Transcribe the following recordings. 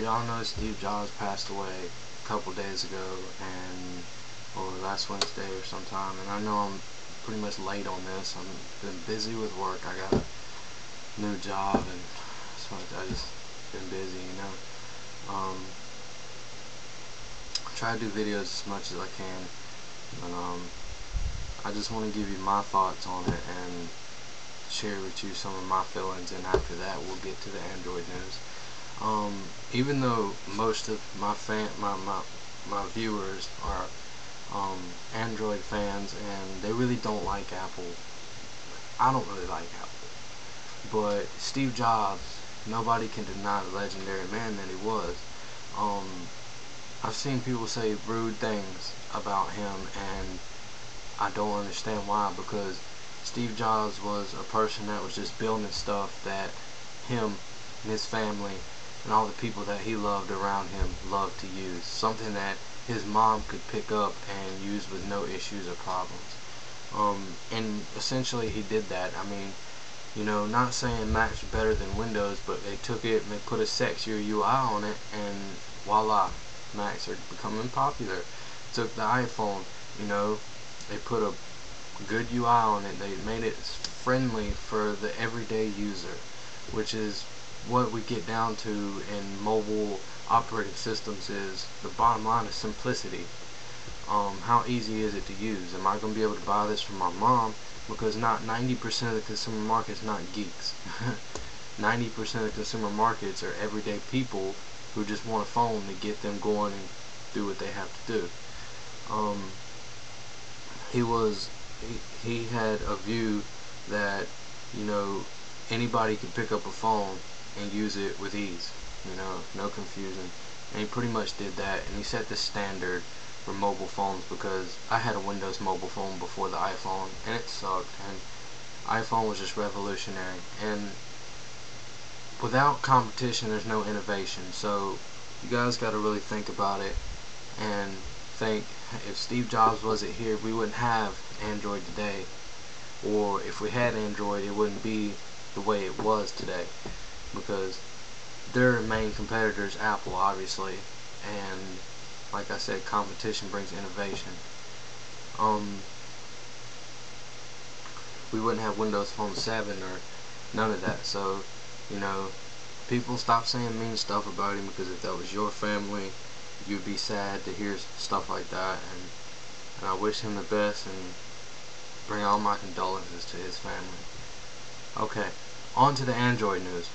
y'all know Steve Jobs passed away a couple days ago, or last Wednesday or sometime, and I know I'm pretty much late on this. I've been busy with work. I got a new job, and so I just been busy, you know. I try to do videos as much as I can, but I just want to give you my thoughts on it and share with you some of my feelings, and after that we'll get to the Android news. Even though most of my viewers are Android fans and they really don't like Apple, I don't really like Apple. But Steve Jobs, nobody can deny the legendary man that he was. I've seen people say rude things about him, and I don't understand why, because Steve Jobs was a person that was just building stuff that him and his family and all the people that he loved around him loved to use. Something that his mom could pick up and use with no issues or problems. And essentially he did that. I mean, you know, not saying Mac's better than Windows, but they took it and they put a sexier UI on it, and voila, Macs are becoming popular. Took the iPhone, you know, they put a good UI on it. They made it friendly for the everyday user, which is what we get down to in mobile operating systems. Is the bottom line is simplicity. How easy is it to use? Am I going to be able to buy this from my mom? Because not 90% of the consumer market is not geeks. 90% of the consumer markets are everyday people who just want a phone to get them going and do what they have to do. He had a view that, you know, anybody could pick up a phone and use it with ease, you know, no confusion. And he pretty much did that, and he set the standard for mobile phones, because I had a Windows mobile phone before the iPhone, and it sucked, and iPhone was just revolutionary. And without competition there's no innovation. So you guys got to really think about it and think, if Steve Jobs wasn't here, we wouldn't have Android today, or if we had Android, it wouldn't be the way it was today, because their main competitor is Apple, obviously, and like I said, competition brings innovation. We wouldn't have Windows Phone 7 or none of that. So, you know, people stop saying mean stuff about him, because if that was your family, you'd be sad to hear stuff like that. And I wish him the best and bring all my condolences to his family. Okay, on to the Android news.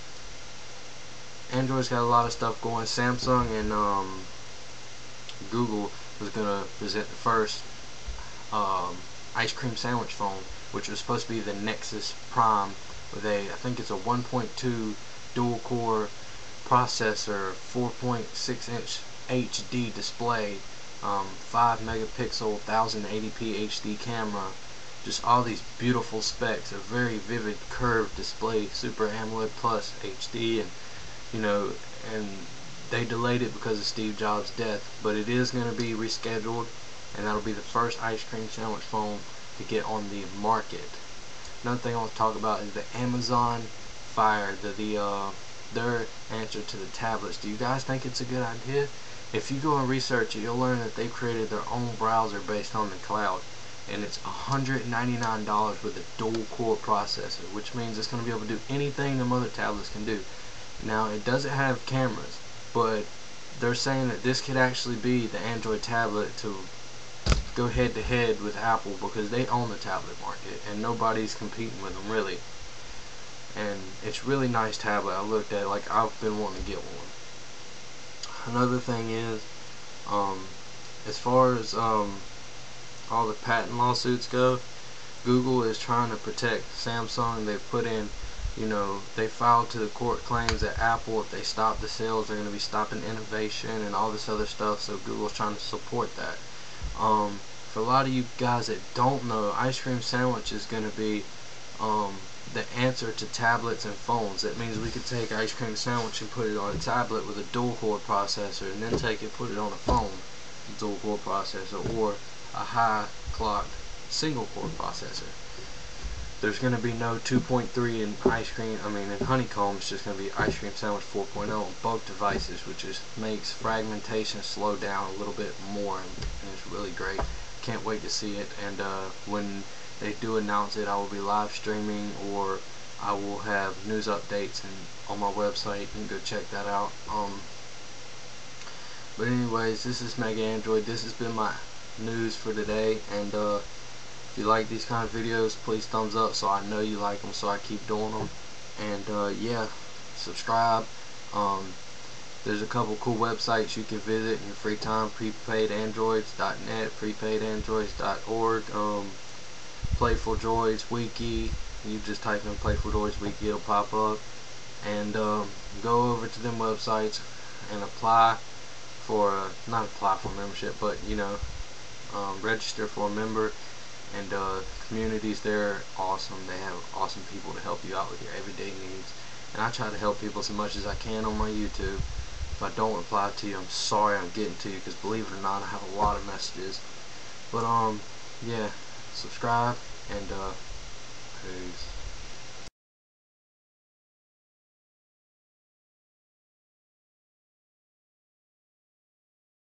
Android's got a lot of stuff going. Samsung and Google was going to present the first ice cream sandwich phone, which was supposed to be the Nexus Prime, with I think it's a 1.2 dual core processor, 4.6 inch HD display, 5 megapixel 1080p HD camera, just all these beautiful specs, a very vivid curved display, Super AMOLED Plus HD, and you know, and they delayed it because of Steve Jobs' death, but it is going to be rescheduled, and that'll be the first ice cream sandwich phone to get on the market. Another thing I want to talk about is the Amazon Fire, their answer to the tablets. Do you guys think it's a good idea? If you go and research it, you'll learn that they've created their own browser based on the cloud, and it's $199 with a dual core processor, which means it's going to be able to do anything them other tablets can do. Now, it doesn't have cameras, but they're saying that this could actually be the Android tablet to go head to head with Apple, because they own the tablet market and nobody's competing with them really. And it's really nice tablet. I looked at it, like, I've been wanting to get one. Another thing is, as far as all the patent lawsuits go, Google is trying to protect Samsung. They've put in, you know, they filed to the court claims that Apple, if they stop the sales, they're going to be stopping innovation and all this other stuff, so Google's trying to support that. For a lot of you guys that don't know, ice cream sandwich is going to be the answer to tablets and phones. That means we could take ice cream sandwich and put it on a tablet with a dual core processor, and then take it, put it on a phone, dual core processor, or a high clocked single core processor. there's going to be no 2.3 in in Honeycomb. It's just going to be Ice Cream Sandwich 4.0 on both devices, which just makes fragmentation slow down a little bit more, and it's really great. Can't wait to see it. And when they do announce it, I will be live streaming, or I will have news updates and on my website. You can go check that out. But anyways, this is Mega Android. This has been my news for today, and if you like these kind of videos, please thumbs up so I know you like them, so I keep doing them. And yeah, subscribe. There's a couple cool websites you can visit in your free time: prepaidandroids.net, prepaidandroids.org, Playful Droids Wiki. You just type in Playful Droids Wiki, it'll pop up. And go over to them websites and apply for not apply for membership, but register for a member. And communities there are awesome. They have awesome people to help you out with your everyday needs, and I try to help people as much as I can on my YouTube. If I don't reply to you, I'm sorry. I'm getting to you, because believe it or not, I have a lot of messages. But yeah, subscribe, and